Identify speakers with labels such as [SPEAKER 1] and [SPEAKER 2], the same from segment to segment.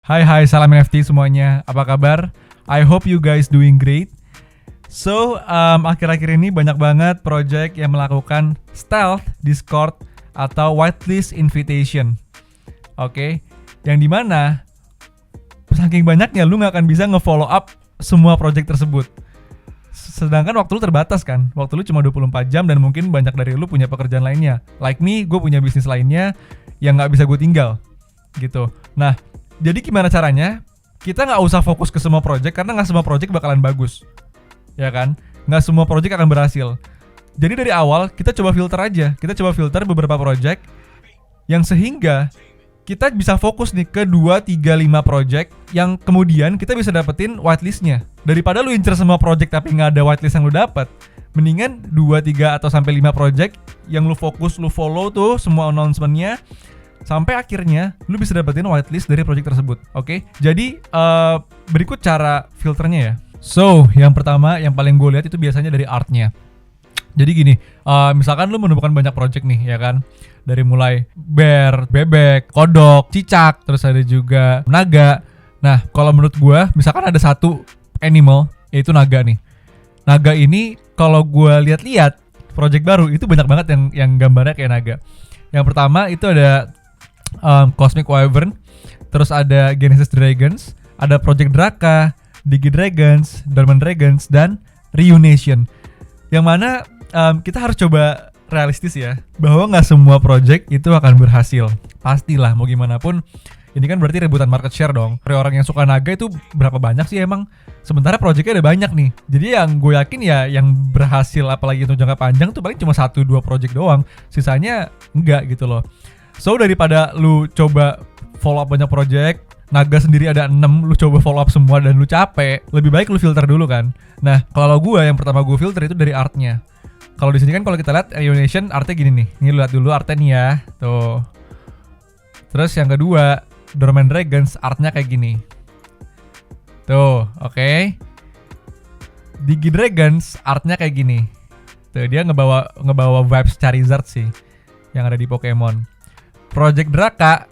[SPEAKER 1] Hai, salam NFT semuanya. Apa kabar? I hope you guys doing great. So, akhir-akhir ini banyak banget project yang melakukan stealth Discord atau whitelist invitation. Oke, yang dimana saking banyaknya lu nggak akan bisa nge-follow up semua project tersebut. Sedangkan waktu lu terbatas kan, waktu lu cuma 24 jam dan mungkin banyak dari lu punya pekerjaan lainnya. Like me, gue punya bisnis lainnya yang nggak bisa gue tinggal gitu. Nah, jadi gimana caranya? Kita nggak usah fokus ke semua project karena nggak semua project bakalan bagus, ya kan? Nggak semua project akan berhasil. Jadi dari awal kita coba filter aja. Kita coba filter beberapa project yang sehingga kita bisa fokus nih ke 2, 3, 5 project yang kemudian kita bisa dapetin whitelistnya. Daripada lu incer semua project tapi nggak ada whitelist yang lu dapet, mendingan 2, 3 atau sampai 5 project yang lu fokus, lu follow tuh semua announcement-nya sampai akhirnya lu bisa dapetin whitelist dari project tersebut. Oke? Jadi berikut cara filternya ya. So, yang pertama yang paling gue lihat itu biasanya dari artnya. Jadi gini, misalkan lu menemukan banyak project nih, ya kan? Dari mulai bear, bebek, kodok, cicak, terus ada juga naga. Nah, kalau menurut gue, misalkan ada satu animal, yaitu naga nih. Naga ini kalau gue lihat-lihat project baru itu banyak banget yang gambarnya kayak naga. Yang pertama itu ada Cosmic Wyvern, terus ada Genesis Dragons, ada Project Draka, Digi Dragons, Dormant Dragons, dan Reunation. Yang mana kita harus coba realistis ya, bahwa nggak semua project itu akan berhasil. Pastilah, mau gimana pun. Ini kan berarti rebutan market share dong. Orang yang suka naga itu berapa banyak sih emang? Sementara projectnya ada banyak nih. Jadi yang gue yakin ya yang berhasil apalagi untuk jangka panjang tuh paling cuma 1-2 project doang. Sisanya enggak gitu loh. So daripada lu coba follow up banyak project, naga sendiri ada 6, lu coba follow up semua dan lu capek, lebih baik lu filter dulu kan. Nah, kalau gue yang pertama gue filter itu dari artnya. Kalau di sini kan kalau kita lihat Reunation artnya gini nih. Ini lu lihat dulu artnya nih ya. Tuh. Terus yang kedua, Dormant Dragons artnya kayak gini. Tuh, oke. Digi Dragons artnya kayak gini. Tuh, dia ngebawa vibes Charizard sih yang ada di Pokemon. Project Draka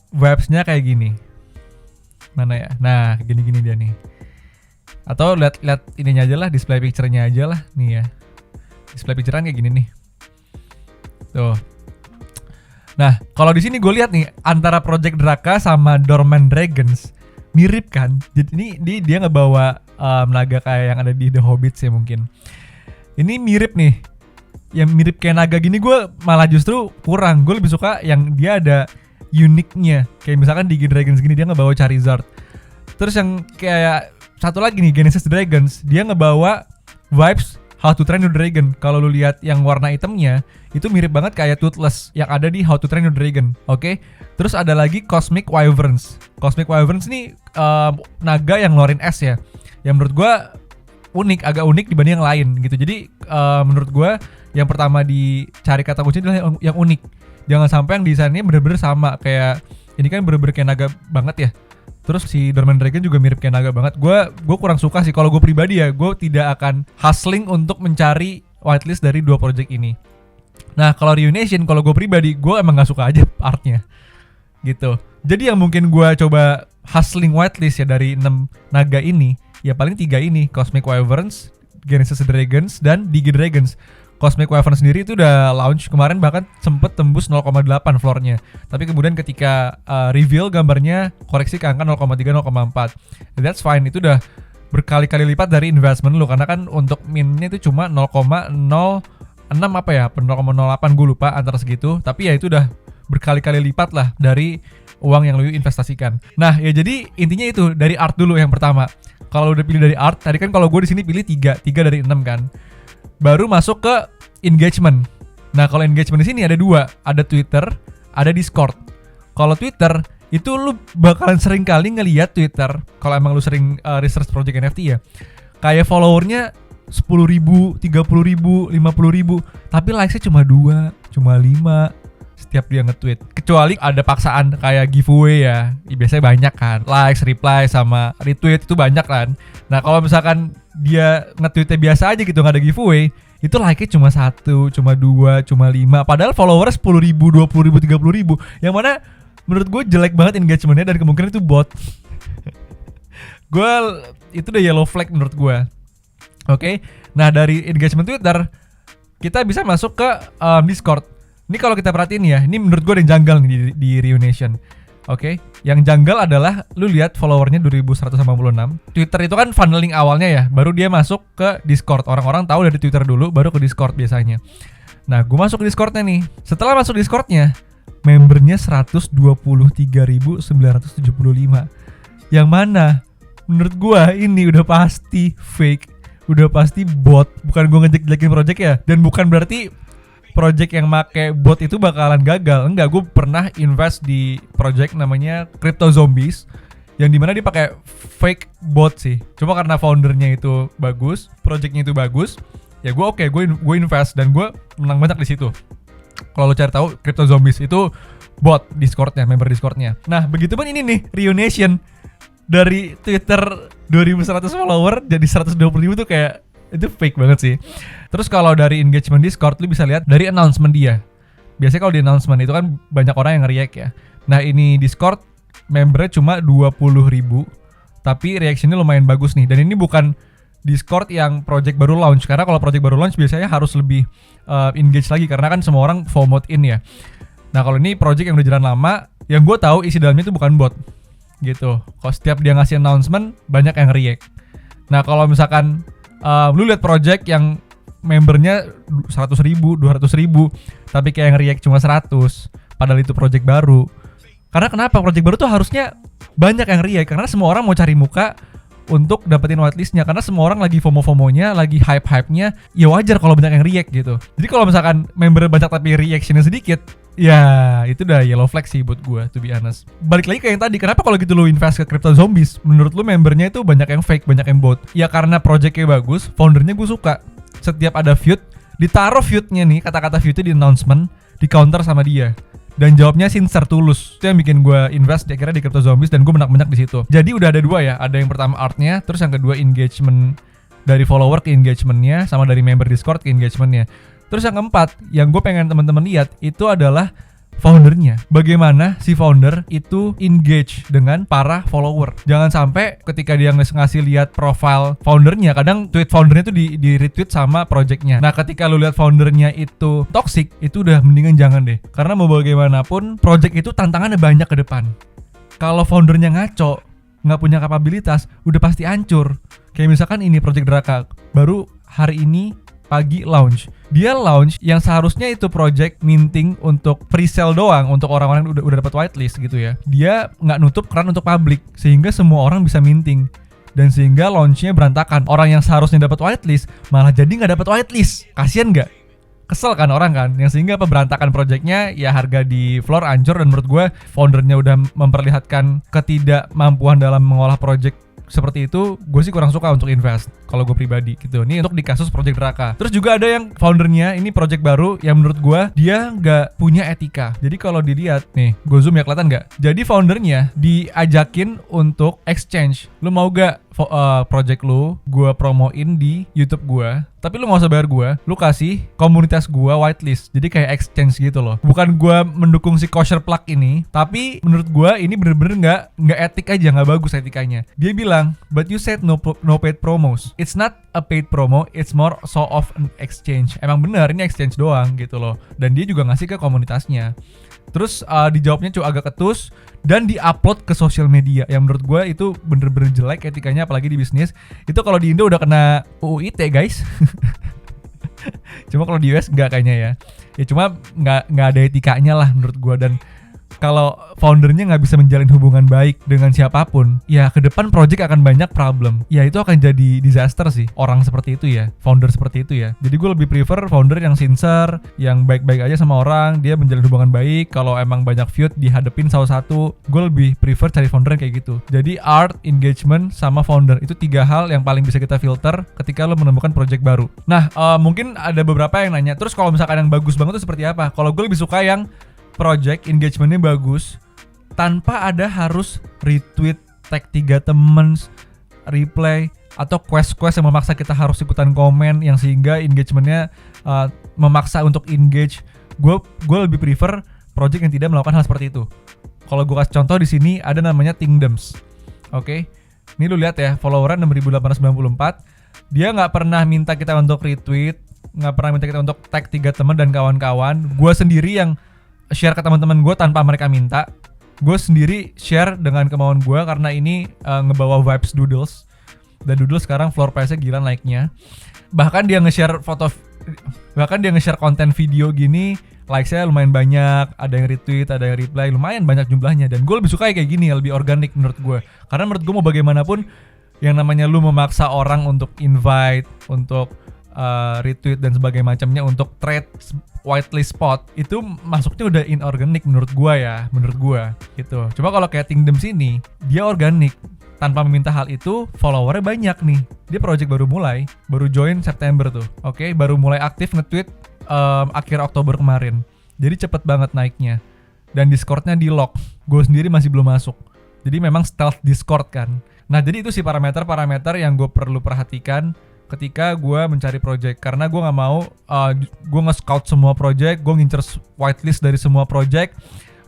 [SPEAKER 1] vibes-nya kayak gini. Mana ya? Nah, gini-gini dia nih. Atau lihat ininya aja lah, display picture-nya aja lah nih ya. Display picture-an kayak gini nih. Tuh. Nah, kalau di sini gue lihat nih antara Project Draka sama Dormant Dragons mirip kan. Jadi ini dia ngebawa naga kayak yang ada di The Hobbit sih mungkin. Ini mirip nih. Yang mirip kayak naga gini gue malah justru kurang. Gue lebih suka yang dia ada uniknya. Kayak misalkan Digi Dragons gini dia ngebawa Charizard. Terus yang kayak satu lagi nih Genesis Dragons, dia ngebawa vibes How to Train Your Dragon. Kalau lu lihat yang warna hitamnya itu mirip banget kayak Toothless yang ada di How to Train Your Dragon. Oke. Terus ada lagi Cosmic Wyverns. Cosmic Wyverns nih naga yang ngeluarin es ya. Yang menurut gue agak unik dibanding yang lain gitu. Jadi menurut gue yang pertama dicari kata kunci adalah yang unik. Jangan sampai yang desainnya bener-bener sama kayak ini kan bener-bener kayak naga banget ya. Terus si Dormant Dragon juga mirip kayak naga banget. Gue kurang suka sih kalau gue pribadi ya. Gue tidak akan hustling untuk mencari whitelist dari 2 project ini. Nah kalau Reunation, kalau gue pribadi gue emang gak suka aja artnya gitu. Jadi yang mungkin gue coba hustling whitelist ya dari 6 naga ini, ya paling 3 ini, Cosmic Wyverns, Genesis Dragons, dan Digi Dragons. Cosmic Wyvern sendiri itu udah launch kemarin, bahkan sempet tembus 0,8 floornya. Tapi kemudian ketika reveal gambarnya koreksi ke angka 0,3, 0,4. That's fine, itu udah berkali-kali lipat dari investment lu. Karena kan untuk minnya itu cuma 0,06 apa ya, 0,08 gue lupa antara segitu. Tapi ya itu udah berkali-kali lipat lah dari uang yang lu investasikan. Nah ya jadi intinya itu dari art dulu yang pertama. Kalau udah pilih dari art, tadi kan kalau gue di sini pilih 3 dari 6 kan. Baru masuk ke engagement. Nah, kalau engagement di sini ada 2, ada Twitter, ada Discord. Kalau Twitter itu lu bakalan sering kali ngelihat Twitter kalau emang lu sering research project NFT ya. Kayak followernya 10.000, 30.000, 50.000, tapi likes-nya cuma 2, cuma 5 setiap dia nge-tweet. Kecuali ada paksaan kayak giveaway ya. Biasanya banyak kan. Likes, reply sama retweet itu banyak kan. Nah, kalau misalkan dia nge-tweetnya biasa aja gitu nggak ada giveaway, itu like-nya cuma 1, cuma 2, cuma 5. Padahal followernya 10.000, 20.000, 30.000. Yang mana menurut gue jelek banget engagementnya dan kemungkinan itu bot. Gue itu udah yellow flag menurut gue. Oke. Nah dari engagement Twitter kita bisa masuk ke Discord. Ini kalau kita perhatiin ya, ini menurut gue ada yang janggal nih di Rio Nation. Oke, yang janggal adalah lu lihat followernya 2186. Twitter itu kan funneling awalnya ya, baru dia masuk ke Discord. Orang-orang tahu dari Twitter dulu, baru ke Discord biasanya. Nah, gue masuk ke Discordnya nih. Setelah masuk Discordnya, membernya 123.975. Yang mana menurut gue ini udah pasti fake, udah pasti bot. Bukan gue ngejek-jekin project ya, dan bukan berarti project yang make bot itu bakalan gagal. Enggak, gue pernah invest di project namanya Crypto Zombies, yang dimana dia pakai fake bot sih. Cuma karena foundernya itu bagus, projectnya itu bagus, ya gue invest dan gue menang banyak di situ. Kalau lo cari tahu Crypto Zombies itu bot Discordnya, member Discordnya. Nah begitu pun ini nih Rio Nation, dari Twitter 2100 follower jadi 120.000 tuh kayak itu fake banget sih. Terus kalau dari engagement Discord lu bisa lihat dari announcement dia. Biasanya kalau di announcement itu kan banyak orang yang nge-react ya. Nah ini Discord membernya cuma 20.000, tapi reactionnya lumayan bagus nih. Dan ini bukan Discord yang project baru launch, karena kalau project baru launch biasanya harus lebih engage lagi karena kan semua orang FOMO in ya. Nah kalau ini project yang udah jalan lama, yang gue tahu isi dalamnya itu bukan bot gitu. Kalau setiap dia ngasih announcement banyak yang react. Nah kalau misalkan lu lihat project yang membernya 100.000, 200.000, tapi kayak yang react cuma 100, padahal itu project baru. Karena kenapa? Project baru tuh harusnya banyak yang react, karena semua orang mau cari muka untuk dapetin whitelistnya, karena semua orang lagi FOMO-FOMOnya, lagi hype-hype-nya, ya wajar kalau banyak yang react gitu. Jadi kalau misalkan member banyak tapi reactionnya sedikit, ya itu udah yellow flag sih buat gue, to be honest. Balik lagi ke yang tadi, kenapa kalau gitu lu invest ke Crypto Zombies? Menurut lu membernya itu banyak yang fake, banyak yang bot? Ya karena projectnya bagus, foundernya gue suka. Setiap ada feud, ditaruh feudnya nih, kata-kata feudnya di announcement, di counter sama dia. Dan jawabnya sincere, tulus. Itu yang bikin gue invest akhirnya di Crypto Zombies dan gue banyak di situ. Jadi udah ada dua ya, ada yang pertama artnya, terus yang kedua engagement dari follower ke engagementnya, sama dari member Discord ke engagementnya. Terus yang keempat, yang gue pengen teman-teman lihat itu adalah foundernya. Bagaimana si founder itu engage dengan para follower. Jangan sampai ketika dia ngasih lihat profile foundernya, kadang tweet foundernya itu di retweet sama projectnya. Nah ketika lu lihat foundernya itu toxic, itu udah mendingan jangan deh. Karena mau bagaimanapun, project itu tantangannya banyak ke depan. Kalau foundernya ngaco, nggak punya kapabilitas, udah pasti hancur. Kayak misalkan ini project Draka, baru hari ini pagi launch. Dia launch yang seharusnya itu project minting untuk pre-sale doang, untuk orang-orang yang udah dapat whitelist gitu ya. Dia nggak nutup keran untuk public, sehingga semua orang bisa minting. Dan sehingga launchnya berantakan. Orang yang seharusnya dapat whitelist malah jadi nggak dapat whitelist. Kasian nggak? Kesel kan orang kan? Yang sehingga berantakan projectnya, ya harga di floor hancur. Dan menurut gue foundernya udah memperlihatkan ketidakmampuan dalam mengolah project seperti itu, gue sih kurang suka untuk invest kalau gue pribadi gitu. Ini untuk di kasus Project Draka. Terus juga ada yang foundernya ini project baru yang menurut gue dia nggak punya etika. Jadi kalau dilihat nih, gue zoom ya, kelihatan nggak? Jadi foundernya diajakin untuk exchange. Lu mau gak project lu gue promoin di YouTube gue, tapi lu gak usah bayar gue, lu kasih komunitas gue whitelist. Jadi kayak exchange gitu loh. Bukan gue mendukung si kosher plug ini, tapi menurut gue ini bener-bener nggak etik aja, nggak bagus etikanya. Dia bilang, but you said no paid promos. It's not a paid promo, it's more so of an exchange. Emang bener ini exchange doang gitu loh. Dan dia juga ngasih ke komunitasnya. Terus dijawabnya agak ketus dan diupload ke sosial media. Yang menurut gue itu bener-bener jelek etikanya, apalagi di bisnis. Itu kalau di Indo udah kena UU ITE guys. Cuma kalau di US enggak kayaknya ya. Ya cuma nggak ada etikanya lah menurut gue. Dan kalau foundernya nggak bisa menjalin hubungan baik dengan siapapun, ya ke depan project akan banyak problem. Ya itu akan jadi disaster sih. Orang seperti itu ya, founder seperti itu ya. Jadi gue lebih prefer founder yang sincere, yang baik-baik aja sama orang, dia menjalin hubungan baik. Kalau emang banyak feud dihadepin satu-satu, gue lebih prefer cari founder yang kayak gitu. Jadi art, engagement, sama founder itu 3 hal yang paling bisa kita filter ketika lo menemukan project baru. Nah mungkin ada beberapa yang nanya, terus kalau misalkan yang bagus banget itu seperti apa? Kalau gue lebih suka yang project engagementnya bagus tanpa ada harus retweet, tag 3 temen, reply, atau quest yang memaksa kita harus ikutan komen yang sehingga engagementnya memaksa untuk engage. Gue lebih prefer project yang tidak melakukan hal seperti itu. Kalau gue kasih contoh di sini ada namanya Kingdoms. Oke. Ini lu lihat ya, followernya 6.894. Dia nggak pernah minta kita untuk retweet, nggak pernah minta kita untuk tag 3 teman dan kawan-kawan. Gue sendiri yang share ke teman-teman gue tanpa mereka minta. Gue sendiri share dengan kemauan gue karena ini ngebawa vibes Doodles. Dan Doodles sekarang floor price-nya gila naiknya. Bahkan dia nge-share konten video gini, likes-nya lumayan banyak, ada yang retweet, ada yang reply, lumayan banyak jumlahnya. Dan gue lebih suka kayak gini, lebih organik menurut gue. Karena menurut gue mau bagaimanapun, yang namanya lu memaksa orang untuk invite, untuk retweet dan sebagainya macamnya, untuk trade whitelist spot, itu masuknya udah inorganic menurut gue gitu. Coba kalau kayak Kingdoms ini, dia organik. Tanpa meminta hal itu, followernya banyak nih. Dia project baru join September tuh. Oke, baru mulai aktif nge-tweet akhir Oktober kemarin. Jadi cepet banget naiknya. Dan Discord-nya di-lock. Gue sendiri masih belum masuk. Jadi memang stealth Discord kan. Nah, jadi itu sih parameter-parameter yang gue perlu perhatikan ketika gue mencari project. Karena gue gak mau, gue nge-scout semua project, gue ngincer whitelist dari semua project,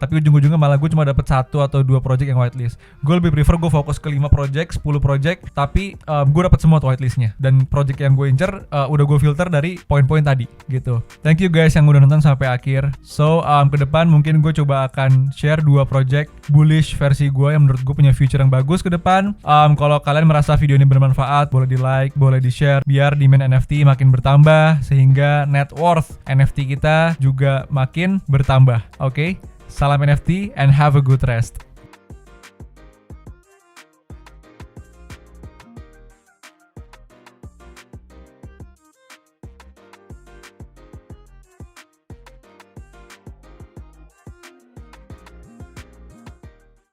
[SPEAKER 1] tapi ujung-ujungnya malah gue cuma dapet 1 atau 2 project yang whitelist. Gue lebih prefer gue fokus ke 5 project, 10 project, tapi gue dapet semua tuh whitelistnya. Dan project yang gue incer udah gue filter dari poin-poin tadi gitu. Thank you guys yang udah nonton sampai akhir. So ke depan mungkin gue coba akan share 2 project bullish versi gue yang menurut gue punya future yang bagus ke depan. Kalau kalian merasa video ini bermanfaat, boleh di like, boleh di share, biar demand NFT makin bertambah, sehingga net worth NFT kita juga makin bertambah. Oke? Salam NFT and have a good rest.